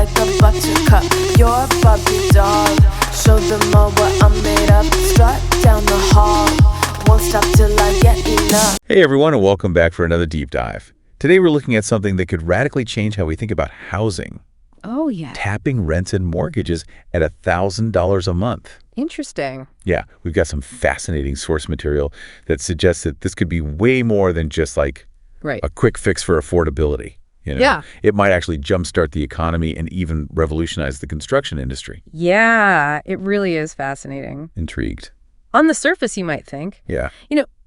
like a buttercup. You're a Barbie doll. Show them all what I'm made of. Strut down the hall. Won't stop till I get enough. Hey everyone, and welcome back for another deep dive. Today we're looking at something that could radically change how we think about housing. Oh, yeah. Tapping rents and mortgages at $1,000 a month. Interesting. Yeah, we've got some fascinating source material that suggests that this could be way more than just like a quick fix for affordability. Yeah. It might actually jumpstart the economy and even revolutionize the construction industry. Yeah, it really is fascinating. Intrigued. On the surface, you might think. Yeah.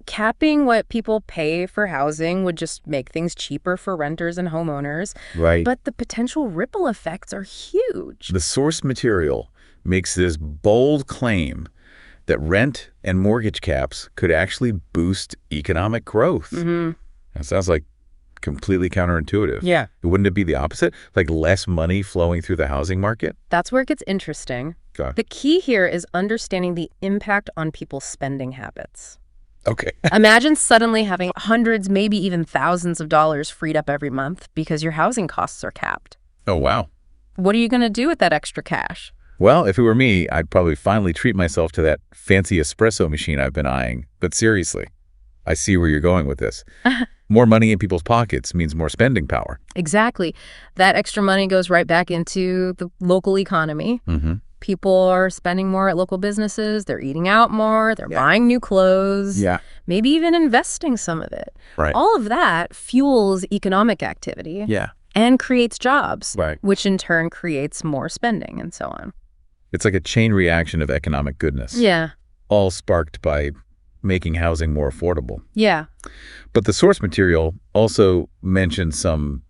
Capping what people pay for housing would just make things cheaper for renters and homeowners. Right. But the potential ripple effects are huge. The source material makes this bold claim that rent and mortgage caps could actually boost economic growth. Mm-hmm. That sounds like completely counterintuitive. Yeah. Wouldn't it be the opposite? Like less money flowing through the housing market? That's where it gets interesting. Okay. The key here is understanding the impact on people's spending habits. Okay. Imagine suddenly having hundreds, maybe even thousands of dollars freed up every month because your housing costs are capped. Oh, wow. What are you going to do with that extra cash? Well, if it were me, I'd probably finally treat myself to that fancy espresso machine I've been eyeing. But seriously, I see where you're going with this. More money in people's pockets means more spending power. Exactly. That extra money goes right back into the local economy. Mm-hmm. People are spending more at local businesses. They're eating out more. They're buying new clothes. Yeah. Maybe even investing some of it. Right. All of that fuels economic activity. Yeah. And creates jobs. Right. Which in turn creates more spending and so on. It's like a chain reaction of economic goodness. Yeah. All sparked by making housing more affordable. Yeah. But the source material also mentions some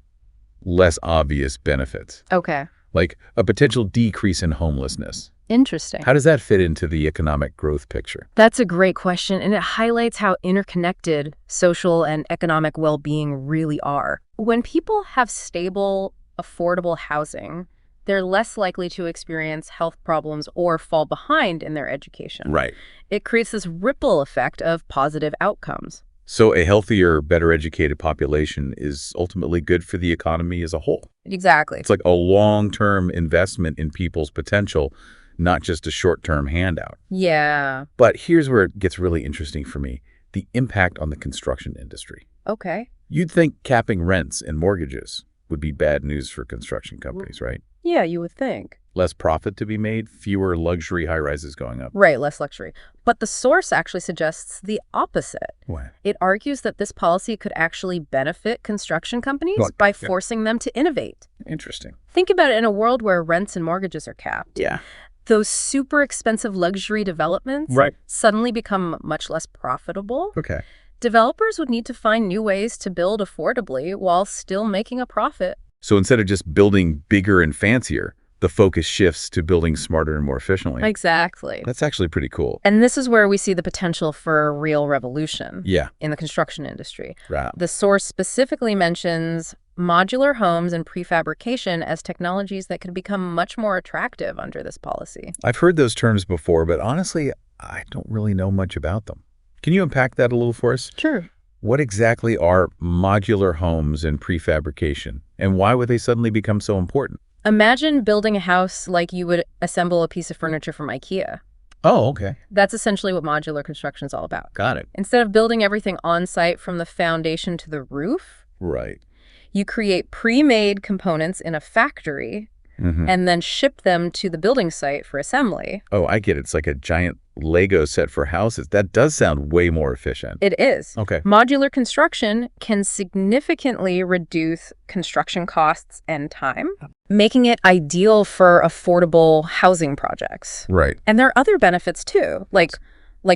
less obvious benefits. Okay. Like a potential decrease in homelessness. Interesting. How does that fit into the economic growth picture? That's a great question, and it highlights how interconnected social and economic well-being really are. When people have stable, affordable housing, they're less likely to experience health problems or fall behind in their education. Right. It creates this ripple effect of positive outcomes. So a healthier, better educated population is ultimately good for the economy as a whole. Exactly. It's like a long-term investment in people's potential, not just a short-term handout. Yeah. But here's where it gets really interesting for me, the impact on the construction industry. Okay. You'd think capping rents and mortgages would be bad news for construction companies, right? Yeah, you would think. Less profit to be made, fewer luxury high-rises going up. Right, less luxury. But the source actually suggests the opposite. What? It argues that this policy could actually benefit construction companies by forcing them to innovate. Interesting. Think about it in a world where rents and mortgages are capped. Yeah. Those super expensive luxury developments suddenly become much less profitable. Okay. Developers would need to find new ways to build affordably while still making a profit. So instead of just building bigger and fancier, the focus shifts to building smarter and more efficiently. Exactly. That's actually pretty cool. And this is where we see the potential for a real revolution in the construction industry. Right. The source specifically mentions modular homes and prefabrication as technologies that could become much more attractive under this policy. I've heard those terms before, but honestly, I don't really know much about them. Can you unpack that a little for us? Sure. What exactly are modular homes and prefabrication, and why would they suddenly become so important? Imagine building a house like you would assemble a piece of furniture from IKEA. Oh, okay. That's essentially what modular construction is all about. Got it. Instead of building everything on site from the foundation to the roof, Right. you create pre-made components in a factory and then ship them to the building site for assembly. Oh, I get it. It's like a giant Lego set for houses. That does sound way more efficient. It is. Okay. Modular construction can significantly reduce construction costs and time, making it ideal for affordable housing projects. Right. And there are other benefits too, like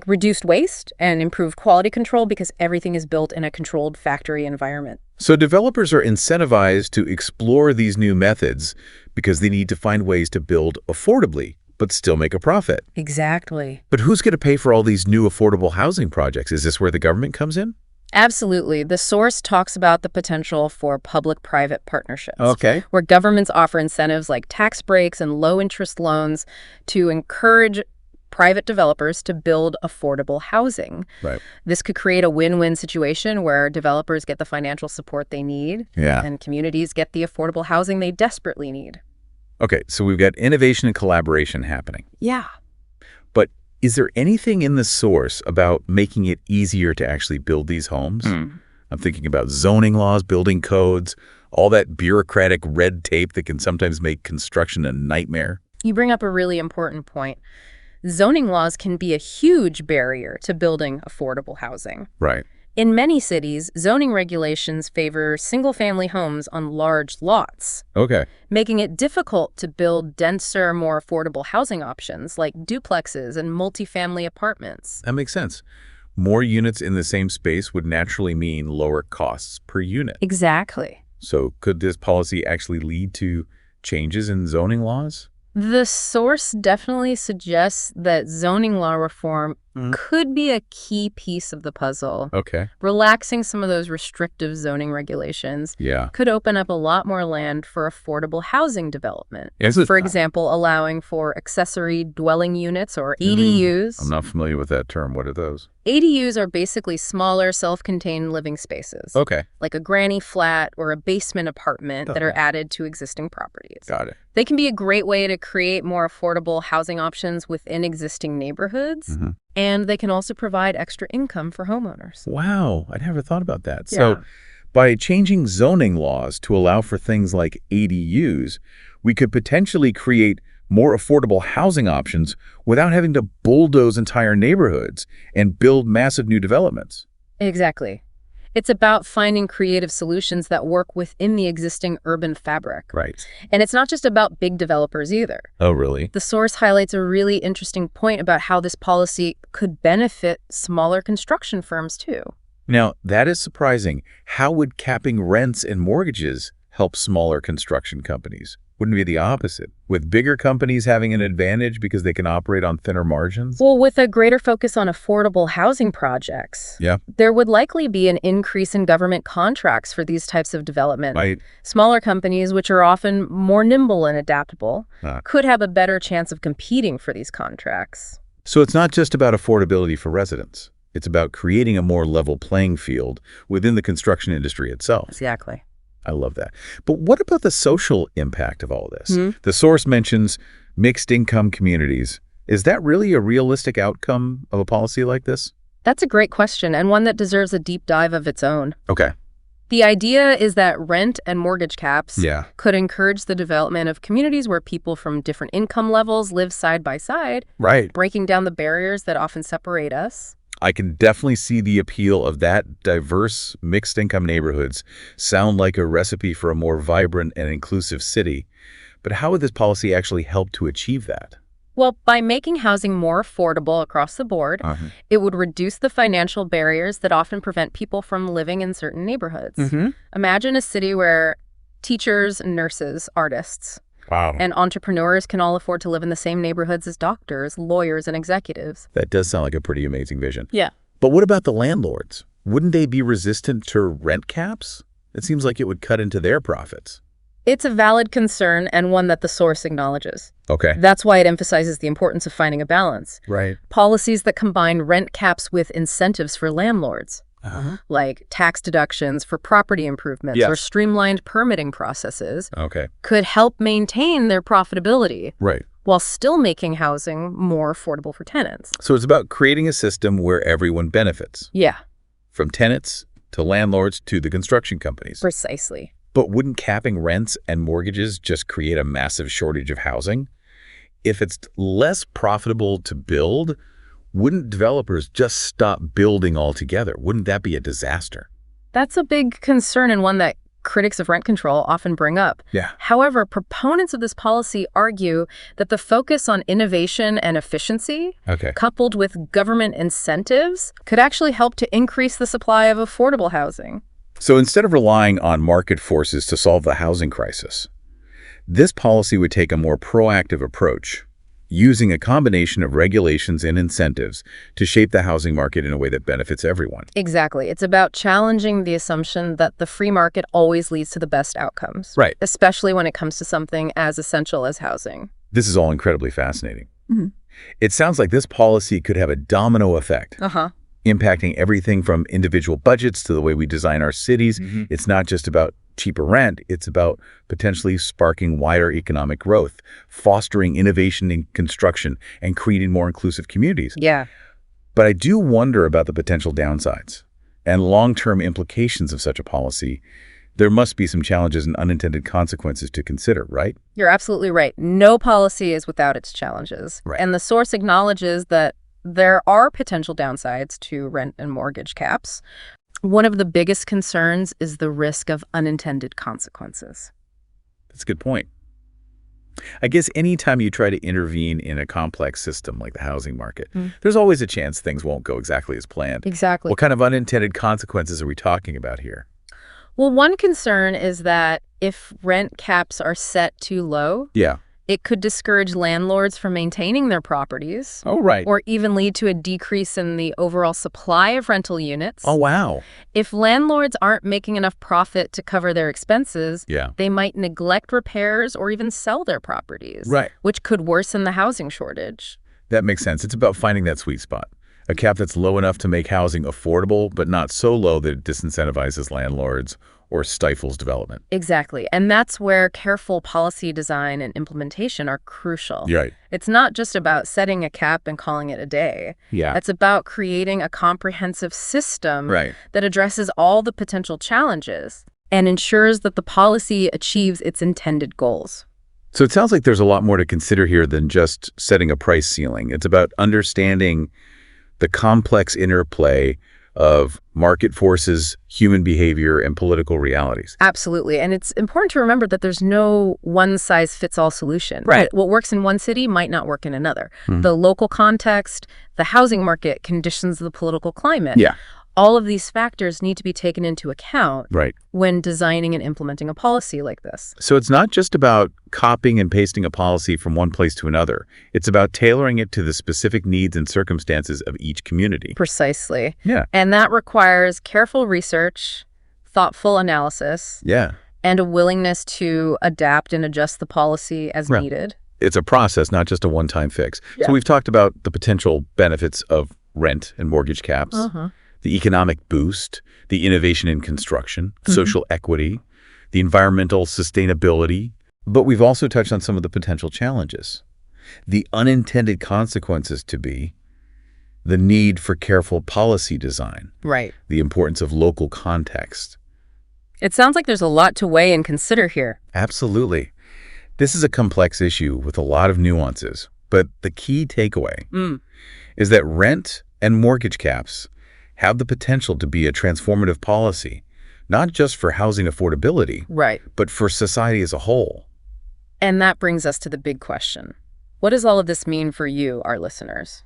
reduced waste and improved quality control because everything is built in a controlled factory environment. So developers are incentivized to explore these new methods because they need to find ways to build affordably, but still make a profit. Exactly. But who's going to pay for all these new affordable housing projects? Is this where the government comes in? Absolutely. The source talks about the potential for public-private partnerships. Okay. Where governments offer incentives like tax breaks and low-interest loans to encourage private developers to build affordable housing. Right. This could create a win-win situation where developers get the financial support they need Yeah. and communities get the affordable housing they desperately need. Okay, so we've got innovation and collaboration happening. Yeah. But is there anything in the source about making it easier to actually build these homes? I'm thinking about zoning laws, building codes, all that bureaucratic red tape that can sometimes make construction a nightmare. You bring up a really important point. Zoning laws can be a huge barrier to building affordable housing. Right. In many cities, zoning regulations favor single-family homes on large lots, Okay. making it difficult to build denser, more affordable housing options like duplexes and multifamily apartments. That makes sense. More units in the same space would naturally mean lower costs per unit. Exactly. So could this policy actually lead to changes in zoning laws? The source definitely suggests that zoning law reform could be a key piece of the puzzle. Okay. Relaxing some of those restrictive zoning regulations Yeah. could open up a lot more land for affordable housing development. Is it? For example, allowing for accessory dwelling units or ADUs. I'm not familiar with that term. What are those? ADUs are basically smaller, self-contained living spaces, Okay. like a granny flat or a basement apartment that are added to existing properties. Got it. They can be a great way to create more affordable housing options within existing neighborhoods, and they can also provide extra income for homeowners. Wow. I'd never thought about that. Yeah. So by changing zoning laws to allow for things like ADUs, we could potentially create more affordable housing options without having to bulldoze entire neighborhoods and build massive new developments. Exactly. It's about finding creative solutions that work within the existing urban fabric. Right. And it's not just about big developers either. Oh, really? The source highlights a really interesting point about how this policy could benefit smaller construction firms too. Now, that is surprising. How would capping rents and mortgages help smaller construction companies? Wouldn't it be the opposite, with bigger companies having an advantage because they can operate on thinner margins? Well, with a greater focus on affordable housing projects, Yeah. there would likely be an increase in government contracts for these types of development. Right. Smaller companies, which are often more nimble and adaptable, could have a better chance of competing for these contracts. So it's not just about affordability for residents. It's about creating a more level playing field within the construction industry itself. Exactly. I love that. But what about the social impact of all this? The source mentions mixed income communities. Is that really a realistic outcome of a policy like this? That's a great question, and one that deserves a deep dive of its own. Okay. The idea is that rent and mortgage caps Yeah. could encourage the development of communities where people from different income levels live side by side, Right. breaking down the barriers that often separate us. I can definitely see the appeal of that. Diverse mixed income neighborhoods sound like a recipe for a more vibrant and inclusive city. But how would this policy actually help to achieve that? Well, by making housing more affordable across the board, it would reduce the financial barriers that often prevent people from living in certain neighborhoods. Imagine a city where teachers, nurses, artists, Wow. and entrepreneurs can all afford to live in the same neighborhoods as doctors, lawyers, and executives. That does sound like a pretty amazing vision. Yeah. But what about the landlords? Wouldn't they be resistant to rent caps? It seems like it would cut into their profits. It's a valid concern and one that the source acknowledges. Okay. That's why it emphasizes the importance of finding a balance. Right. Policies that combine rent caps with incentives for landlords, like tax deductions for property improvements or streamlined permitting processes, Okay. could help maintain their profitability Right. while still making housing more affordable for tenants. So it's about creating a system where everyone benefits, Yeah, from tenants to landlords to the construction companies. precisely. But wouldn't capping rents and mortgages just create a massive shortage of housing? If it's less profitable to build, wouldn't developers just stop building altogether? Wouldn't that be a disaster? That's a big concern and one that critics of rent control often bring up. Yeah. However, proponents of this policy argue that the focus on innovation and efficiency, Okay. coupled with government incentives, could actually help to increase the supply of affordable housing. So instead of relying on market forces to solve the housing crisis, this policy would take a more proactive approach, using a combination of regulations and incentives to shape the housing market in a way that benefits everyone. Exactly. It's about challenging the assumption that the free market always leads to the best outcomes. Right. Especially when it comes to something as essential as housing. This is all incredibly fascinating. It sounds like this policy could have a domino effect, impacting everything from individual budgets to the way we design our cities. It's not just about cheaper rent, it's about potentially sparking wider economic growth, fostering innovation in construction, and creating more inclusive communities. Yeah. But I do wonder about the potential downsides and long-term implications of such a policy. There must be some challenges and unintended consequences to consider, right? You're absolutely right. No policy is without its challenges. Right. And the source acknowledges that there are potential downsides to rent and mortgage caps. One of the biggest concerns is the risk of unintended consequences. That's a good point. I guess anytime you try to intervene in a complex system like the housing market, there's always a chance things won't go exactly as planned. Exactly. What kind of unintended consequences are we talking about here? Well, one concern is that if rent caps are set too low, Yeah. it could discourage landlords from maintaining their properties. Oh, right. Or even lead to a decrease in the overall supply of rental units. Oh, wow. If landlords aren't making enough profit to cover their expenses, Yeah. they might neglect repairs or even sell their properties, Right. which could worsen the housing shortage. That makes sense. It's about finding that sweet spot. A cap that's low enough to make housing affordable, but not so low that it disincentivizes landlords or stifles development. Exactly. And that's where careful policy design and implementation are crucial. Right. It's not just about setting a cap and calling it a day. Yeah. It's about creating a comprehensive system Right. that addresses all the potential challenges and ensures that the policy achieves its intended goals. So it sounds like there's a lot more to consider here than just setting a price ceiling. It's about understanding the complex interplay of market forces, human behavior, and political realities. Absolutely. And it's important to remember that there's no one-size-fits-all solution. Right. What works in one city might not work in another. The local context, the housing market, conditions of the political climate. Yeah. All of these factors need to be taken into account Right. when designing and implementing a policy like this. So it's not just about copying and pasting a policy from one place to another. It's about tailoring it to the specific needs and circumstances of each community. Precisely. Yeah. And that requires careful research, thoughtful analysis, Yeah. and a willingness to adapt and adjust the policy as Right. needed. It's a process, not just a one-time fix. Yeah. So we've talked about the potential benefits of rent and mortgage caps, the economic boost, the innovation in construction, social equity, the environmental sustainability. But we've also touched on some of the potential challenges. The unintended consequences to be the need for careful policy design, Right. the importance of local context. It sounds like there's a lot to weigh and consider here. Absolutely. This is a complex issue with a lot of nuances, but the key takeaway is that rent and mortgage caps have the potential to be a transformative policy, not just for housing affordability, Right. but for society as a whole. And that brings us to the big question. What does all of this mean for you, our listeners?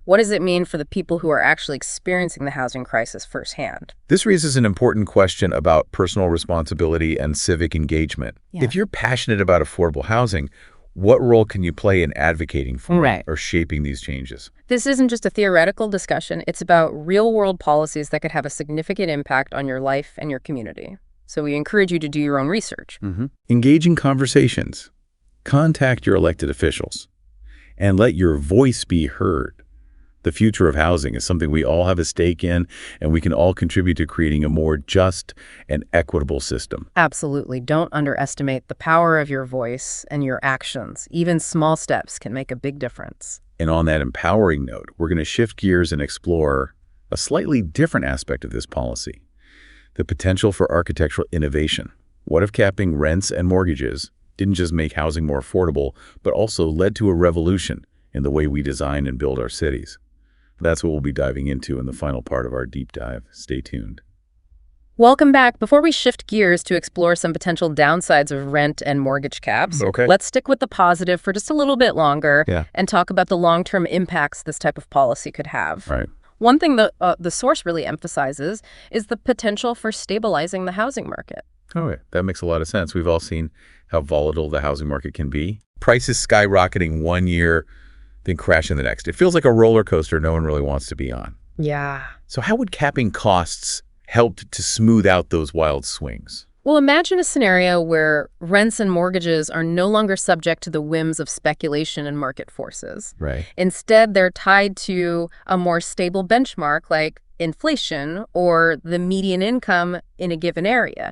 What does it mean for the people who are actually experiencing the housing crisis firsthand? This raises an important question about personal responsibility and civic engagement. Yeah. If you're passionate about affordable housing, what role can you play in advocating for Right. or shaping these changes? This isn't just a theoretical discussion. It's about real-world policies that could have a significant impact on your life and your community. So we encourage you to do your own research. Engaging conversations. Contact your elected officials and let your voice be heard. The future of housing is something we all have a stake in, and we can all contribute to creating a more just and equitable system. Absolutely. Don't underestimate the power of your voice and your actions. Even small steps can make a big difference. And on that empowering note, we're going to shift gears and explore a slightly different aspect of this policy, the potential for architectural innovation. What if capping rents and mortgages didn't just make housing more affordable, but also led to a revolution in the way we design and build our cities? That's what we'll be diving into in the final part of our deep dive. Stay tuned. Welcome back. Before we shift gears to explore some potential downsides of rent and mortgage caps, Okay. let's stick with the positive for just a little bit longer Yeah. and talk about the long-term impacts this type of policy could have. Right. One thing that the source really emphasizes is the potential for stabilizing the housing market. Oh, yeah. That makes a lot of sense. We've all seen how volatile the housing market can be. Prices skyrocketing one year, then crashing the next. It feels like a roller coaster no one really wants to be on. Yeah. So how would capping costs help to smooth out those wild swings? Well, imagine a scenario where rents and mortgages are no longer subject to the whims of speculation and market forces. Right. Instead, they're tied to a more stable benchmark like inflation or the median income in a given area.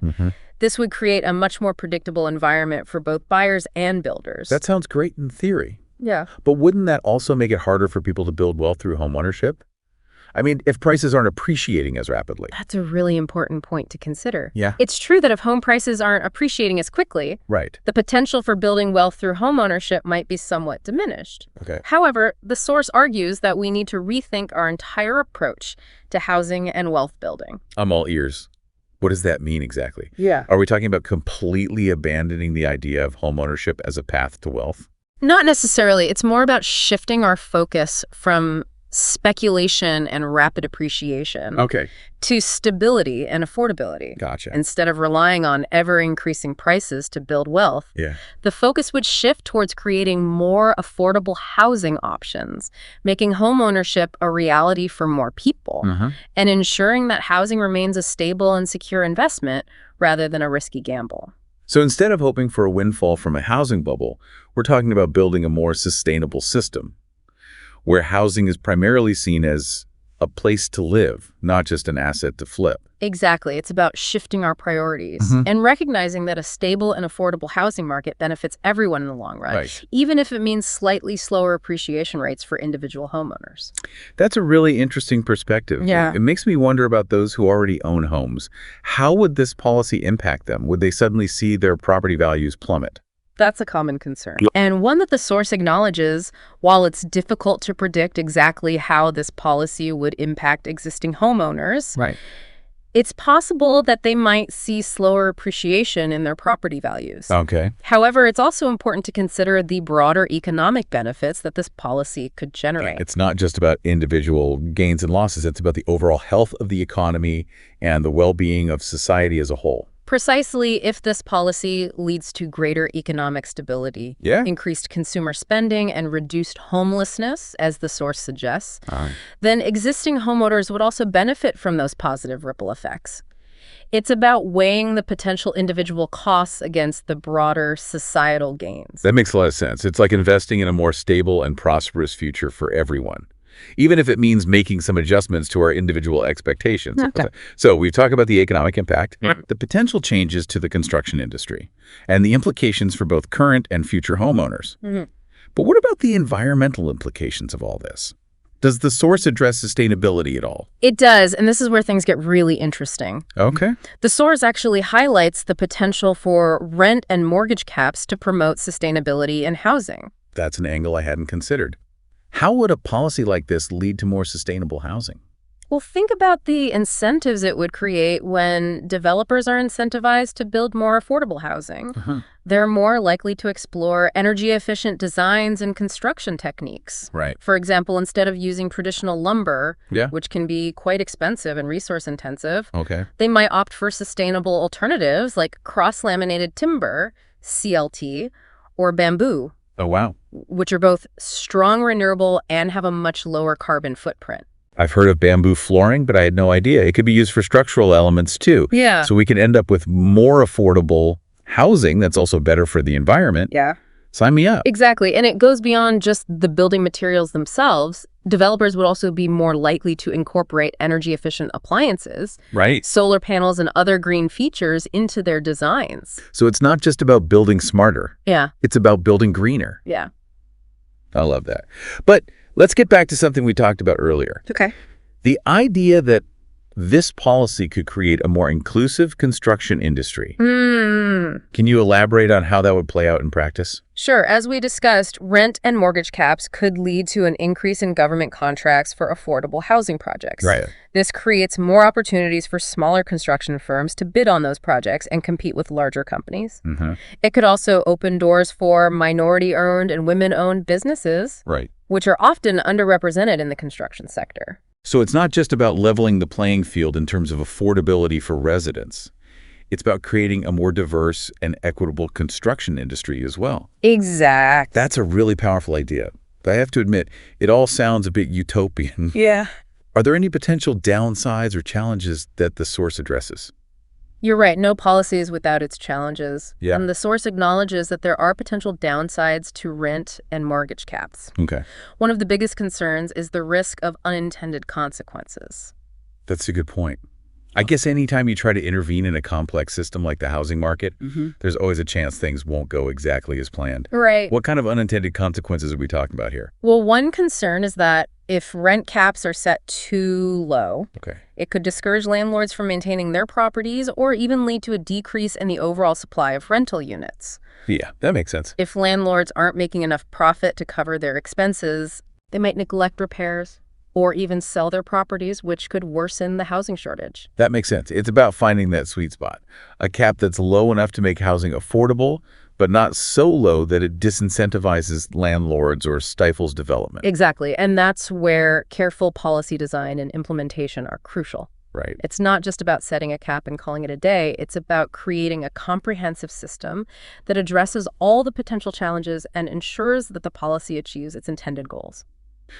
This would create a much more predictable environment for both buyers and builders. That sounds great in theory. Yeah. But wouldn't that also make it harder for people to build wealth through homeownership? I mean, if prices aren't appreciating as rapidly. That's a really important point to consider. Yeah. It's true that if home prices aren't appreciating as quickly, Right. the potential for building wealth through homeownership might be somewhat diminished. Okay. However, the source argues that we need to rethink our entire approach to housing and wealth building. I'm all ears. What does that mean exactly? Yeah. Are we talking about completely abandoning the idea of homeownership as a path to wealth? Not necessarily. It's more about shifting our focus from speculation and rapid appreciation Okay. to stability and affordability. Gotcha. Instead of relying on ever-increasing prices to build wealth, Yeah. the focus would shift towards creating more affordable housing options, making homeownership a reality for more people, and ensuring that housing remains a stable and secure investment rather than a risky gamble. So instead of hoping for a windfall from a housing bubble, we're talking about building a more sustainable system, where housing is primarily seen as a place to live, not just an asset to flip. Exactly. It's about shifting our priorities and recognizing that a stable and affordable housing market benefits everyone in the long run, Right. even if it means slightly slower appreciation rates for individual homeowners. That's a really interesting perspective. Yeah. It makes me wonder about those who already own homes. How would this policy impact them? Would they suddenly see their property values plummet? That's a common concern, and one that the source acknowledges. While it's difficult to predict exactly how this policy would impact existing homeowners, Right. it's possible that they might see slower appreciation in their property values. Okay. However, it's also important to consider the broader economic benefits that this policy could generate. It's not just about individual gains and losses. It's about the overall health of the economy and the well-being of society as a whole. Precisely, if this policy leads to greater economic stability, Yeah. increased consumer spending, and reduced homelessness, as the source suggests, then existing homeowners would also benefit from those positive ripple effects. It's about weighing the potential individual costs against the broader societal gains. That makes a lot of sense. It's like investing in a more stable and prosperous future for everyone, even if it means making some adjustments to our individual expectations. Okay. So we've talked about the economic impact, the potential changes to the construction industry, and the implications for both current and future homeowners. But what about the environmental implications of all this? Does the source address sustainability at all? It does, and this is where things get really interesting. Okay. The source actually highlights the potential for rent and mortgage caps to promote sustainability in housing. That's an angle I hadn't considered. How would a policy like this lead to more sustainable housing? Well, think about the incentives it would create when developers are incentivized to build more affordable housing. They're more likely to explore energy-efficient designs and construction techniques. Right. For example, instead of using traditional lumber, Yeah. which can be quite expensive and resource-intensive, Okay. they might opt for sustainable alternatives like cross-laminated timber, CLT, or bamboo, Oh, wow. which are both strong, renewable, and have a much lower carbon footprint. I've heard of bamboo flooring, but I had no idea. It could be used for structural elements too. Yeah. So we can end up with more affordable housing that's also better for the environment. Yeah. Sign me up. Exactly. And it goes beyond just the building materials themselves. Developers would also be more likely to incorporate energy-efficient appliances, Right. solar panels, and other green features into their designs. So it's not just about building smarter. Yeah. It's about building greener. Yeah. I love that. But let's get back to something we talked about earlier. Okay. The idea that this policy could create a more inclusive construction industry. Can you elaborate on how that would play out in practice? Sure. As we discussed, rent and mortgage caps could lead to an increase in government contracts for affordable housing projects. Right. This creates more opportunities for smaller construction firms to bid on those projects and compete with larger companies. It could also open doors for minority-owned and women-owned businesses, Right. which are often underrepresented in the construction sector. So it's not just about leveling the playing field in terms of affordability for residents. It's about creating a more diverse and equitable construction industry as well. Exactly. That's a really powerful idea. But I have to admit, it all sounds a bit utopian. Yeah. Are there any potential downsides or challenges that the source addresses? You're right. No policy is without its challenges. Yeah. And the source acknowledges that there are potential downsides to rent and mortgage caps. Okay. One of the biggest concerns is the risk of unintended consequences. That's a good point. I guess anytime you try to intervene in a complex system like the housing market, there's always a chance things won't go exactly as planned. Right. What kind of unintended consequences are we talking about here? Well, one concern is that if rent caps are set too low, it could discourage landlords from maintaining their properties or even lead to a decrease in the overall supply of rental units. Yeah, that makes sense. If landlords aren't making enough profit to cover their expenses, they might neglect repairs or even sell their properties, which could worsen the housing shortage. That makes sense. It's about finding that sweet spot, a cap that's low enough to make housing affordable, but not so low that it disincentivizes landlords or stifles development. Exactly. And that's where careful policy design and implementation are crucial. Right. It's not just about setting a cap and calling it a day. It's about creating a comprehensive system that addresses all the potential challenges and ensures that the policy achieves its intended goals.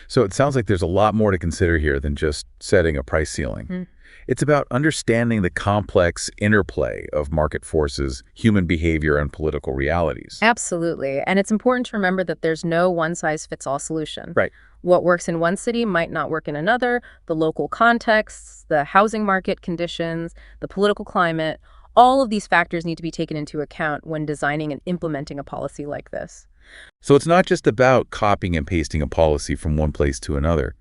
So it sounds like there's a lot more to consider here than just setting a price ceiling. It's about understanding the complex interplay of market forces, human behavior, and political realities. Absolutely. And it's important to remember that there's no one-size-fits-all solution. Right. What works in one city might not work in another. The local contexts, the housing market conditions, the political climate, all of these factors need to be taken into account when designing and implementing a policy like this. So it's not just about copying and pasting a policy from one place to another.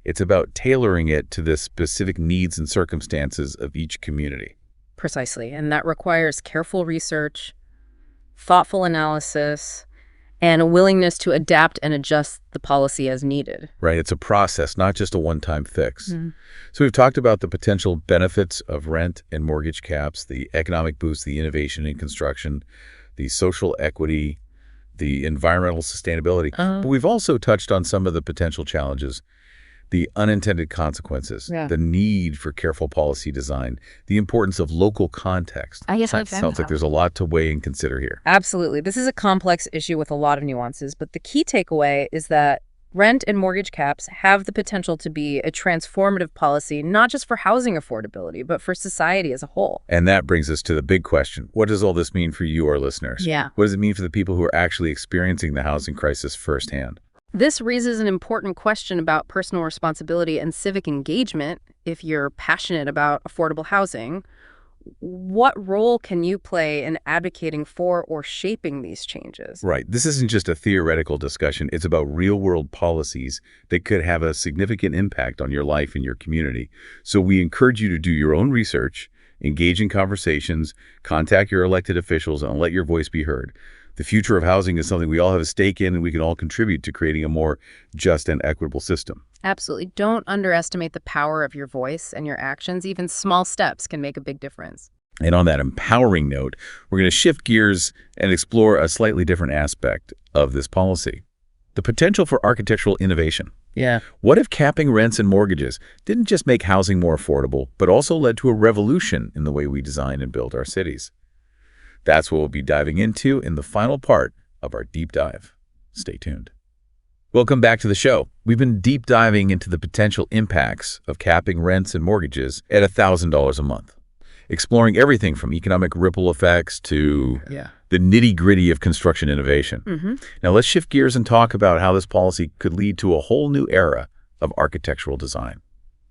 It's about tailoring it to the specific needs and circumstances of each community. Precisely. And that requires careful research, thoughtful analysis, and a willingness to adapt and adjust the policy as needed. Right. It's a process, not just a one-time fix. So we've talked about the potential benefits of rent and mortgage caps, the economic boost, the innovation in construction, the social equity, the environmental sustainability. But we've also touched on some of the potential challenges, the unintended consequences, the need for careful policy design, the importance of local context. Sounds like there's a lot to weigh and consider here. Absolutely. This is a complex issue with a lot of nuances, but the key takeaway is that rent and mortgage caps have the potential to be a transformative policy, not just for housing affordability, but for society as a whole. And that brings us to the big question. What does all this mean for you, our listeners? What does it mean for the people who are actually experiencing the housing crisis firsthand? This raises an important question about personal responsibility and civic engagement. If you're passionate about affordable housing, what role can you play in advocating for or shaping these changes? Right. This isn't just a theoretical discussion. It's about real-world policies that could have a significant impact on your life and your community. So we encourage you to do your own research, engage in conversations, contact your elected officials, and let your voice be heard. The future of housing is something we all have a stake in, and we can all contribute to creating a more just and equitable system. Absolutely. Don't underestimate the power of your voice and your actions. Even small steps can make a big difference. And on that empowering note, we're going to shift gears and explore a slightly different aspect of this policy, the potential for architectural innovation. What if capping rents and mortgages didn't just make housing more affordable, but also led to a revolution in the way we design and build our cities? That's what we'll be diving into in the final part of our deep dive. Stay tuned. Welcome back to the show. We've been deep diving into the potential impacts of capping rents and mortgages at $1,000 a month, exploring everything from economic ripple effects to the nitty-gritty of construction innovation. Now let's shift gears and talk about how this policy could lead to a whole new era of architectural design.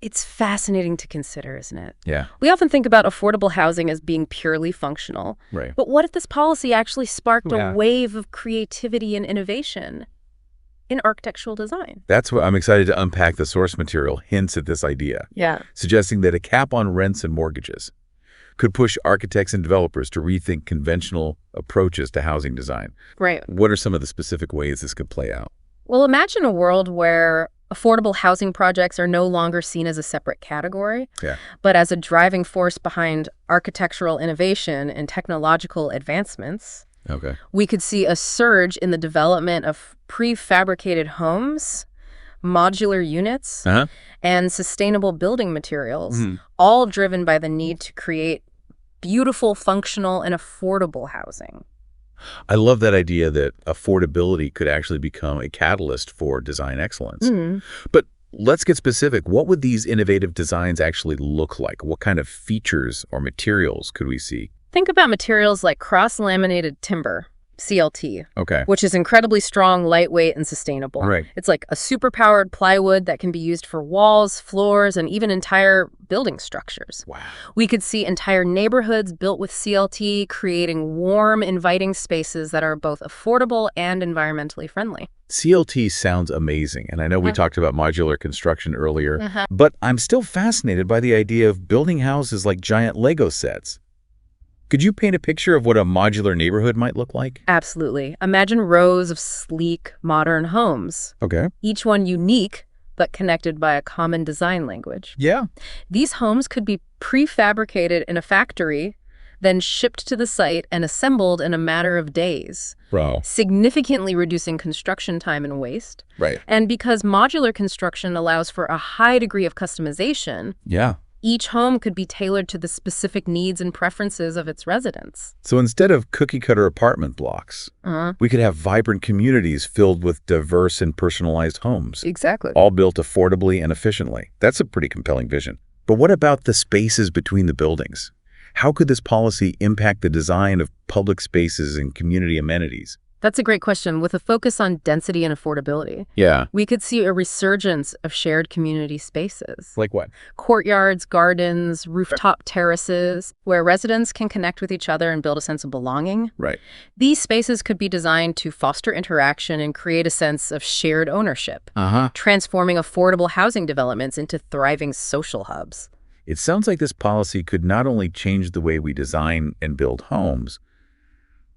It's fascinating to consider, isn't it? Yeah. We often think about affordable housing as being purely functional. Right. But what if this policy actually sparked a wave of creativity and innovation in architectural design? That's what I'm excited to unpack. The source material hints at this idea, suggesting that a cap on rents and mortgages could push architects and developers to rethink conventional approaches to housing design. Right. What are some of the specific ways this could play out? Well, imagine a world where affordable housing projects are no longer seen as a separate category, but as a driving force behind architectural innovation and technological advancements. We could see a surge in the development of prefabricated homes, modular units, and sustainable building materials, all driven by the need to create beautiful, functional, and affordable housing. I love that idea that affordability could actually become a catalyst for design excellence. But let's get specific. What would these innovative designs actually look like? What kind of features or materials could we see? Think about materials like cross-laminated timber, CLT, Okay. which is incredibly strong, lightweight, and sustainable. Right. It's like a superpowered plywood that can be used for walls, floors, and even entire building structures. Wow. We could see entire neighborhoods built with CLT, creating warm, inviting spaces that are both affordable and environmentally friendly. CLT sounds amazing, and I know we talked about modular construction earlier, but I'm still fascinated by the idea of building houses like giant Lego sets. Could you paint a picture of what a modular neighborhood might look like? Absolutely. Imagine rows of sleek, modern homes, Okay. each one unique, but connected by a common design language. Yeah. These homes could be prefabricated in a factory, then shipped to the site and assembled in a matter of days, Bro. significantly reducing construction time and waste. Right. And because modular construction allows for a high degree of customization, Yeah. each home could be tailored to the specific needs and preferences of its residents. So instead of cookie-cutter apartment blocks, we could have vibrant communities filled with diverse and personalized homes, Exactly. all built affordably and efficiently. That's a pretty compelling vision. But what about the spaces between the buildings? How could this policy impact the design of public spaces and community amenities? That's a great question. With a focus on density and affordability, Yeah. we could see a resurgence of shared community spaces. Like what? Courtyards, gardens, rooftop terraces, where residents can connect with each other and build a sense of belonging. Right. These spaces could be designed to foster interaction and create a sense of shared ownership, transforming affordable housing developments into thriving social hubs. It sounds like this policy could not only change the way we design and build homes,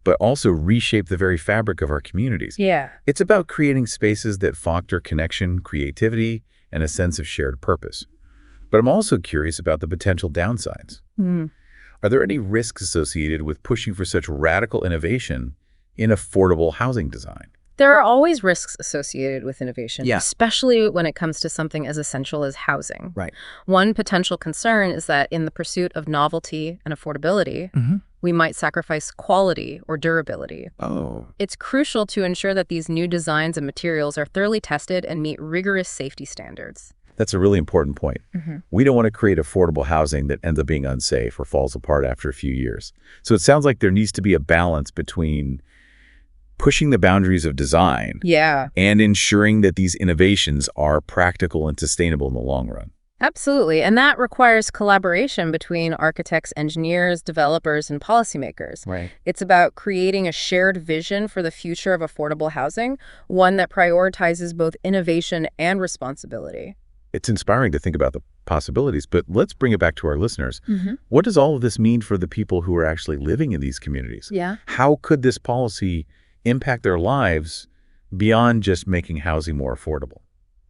but also reshape the very fabric of our communities. Yeah. It's about creating spaces that foster connection, creativity, and a sense of shared purpose. But I'm also curious about the potential downsides. Are there any risks associated with pushing for such radical innovation in affordable housing design? There are always risks associated with innovation, Yeah. especially when it comes to something as essential as housing. Right. One potential concern is that in the pursuit of novelty and affordability, we might sacrifice quality or durability. Oh. It's crucial to ensure that these new designs and materials are thoroughly tested and meet rigorous safety standards. That's a really important point. We don't want to create affordable housing that ends up being unsafe or falls apart after a few years. So it sounds like there needs to be a balance between pushing the boundaries of design and ensuring that these innovations are practical and sustainable in the long run. Absolutely. And that requires collaboration between architects, engineers, developers, and policymakers. Right. It's about creating a shared vision for the future of affordable housing, one that prioritizes both innovation and responsibility. It's inspiring to think about the possibilities, but let's bring it back to our listeners. What does all of this mean for the people who are actually living in these communities? Yeah. How could this policy impact their lives beyond just making housing more affordable?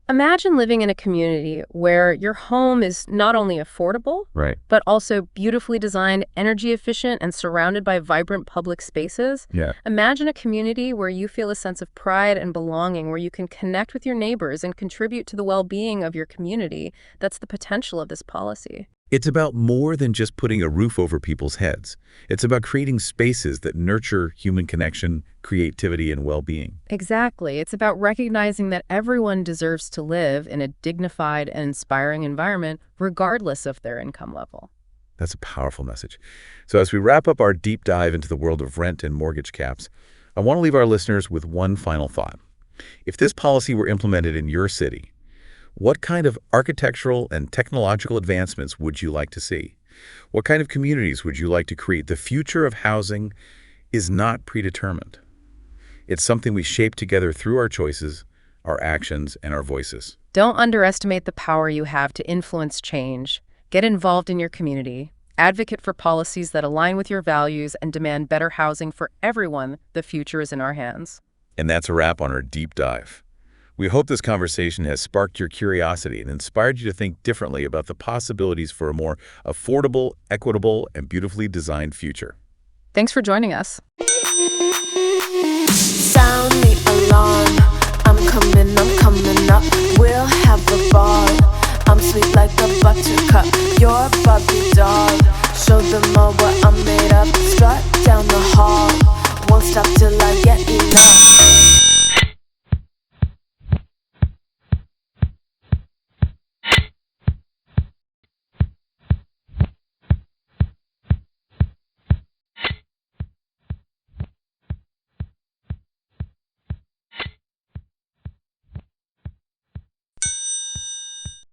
Imagine living in a community where your home is not only affordable, Right. but also beautifully designed, energy efficient, and surrounded by vibrant public spaces. Yeah. Imagine a community where you feel a sense of pride and belonging, where you can connect with your neighbors and contribute to the well-being of your community. That's the potential of this policy. It's about more than just putting a roof over people's heads. It's about creating spaces that nurture human connection, creativity, and well-being. Exactly. It's about recognizing that everyone deserves to live in a dignified and inspiring environment, regardless of their income level. That's a powerful message. So as we wrap up our deep dive into the world of rent and mortgage caps, I want to leave our listeners with one final thought. If this policy were implemented in your city, what kind of architectural and technological advancements would you like to see? What kind of communities would you like to create? The future of housing is not predetermined. It's something we shape together through our choices, our actions, and our voices. Don't underestimate the power you have to influence change. Get involved in your community. Advocate for policies that align with your values and demand better housing for everyone. The future is in our hands. And that's a wrap on our deep dive. We hope this conversation has sparked your curiosity and inspired you to think differently about the possibilities for a more affordable, equitable, and beautifully designed future. Thanks for joining us. Sound the alarm. I'm coming up. We'll have a ball. I'm sweet like a buttercup. You're a Barbie doll. Show them all what I'm made of. Strut down the hall. Won't stop till